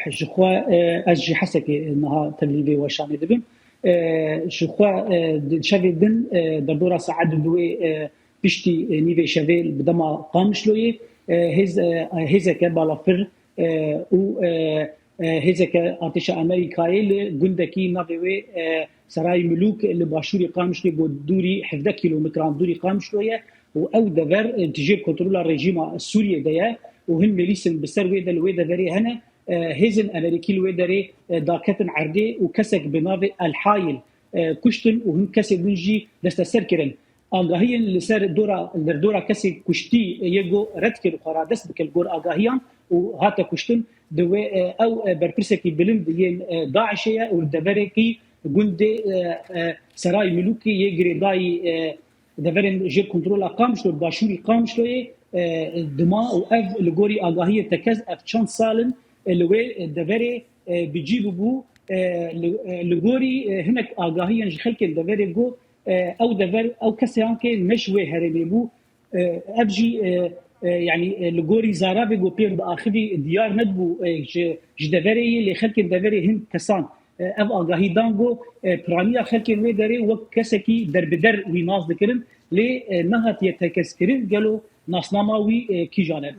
جخوا از جی حسك انها تبلیغ وشانه دبم جخوا شوی دن در دورا ساعت دوی پشتی نیوی شوی بدما قامشلوی هز که بالافر و هز که آتش امریکایی گندکی نوی سرای ملوک اللي باشوري قامشلوی بود دوری 17 کیلومتران دوری قامشلوی و او دور تجيب كنترول الرجيم السوري ده وهم ميليسن بسر ويدا الويدا دري هنا هيزن امريكي الويدا ري داكتن عردي وكسك بنافي الحايل كشتن وهم كسك بنجي دست كرن آگاهیان لسر دورا کسی کشتی یگو رد کرد خرادست بکل گور آگاهیان و هاتا کشتن دوی او برپرسکی بلند ین داعشیه و دبره کی گند سرای ملوکی یگری دای دبرن جير كنترول قامشلو باشوري قامشلو دما و اف لغوري آگاهی تکز اف چند سالن لوی دبره بجيبو بو لغوري هناك آگاهیان خلق دبره جو او دبر او کسی که نشوه هرمی بو ابجي يعني لغوري زارابي جو بير باخري ديار ندبو جدبره اللي خلق دبره هند كسان اف آگاهی دانگو پرانیا خلق وی داره و کسکی در بدر وی ناز دکرن لی نهات یتکس کرن گلو ناسنامه وی کی جانب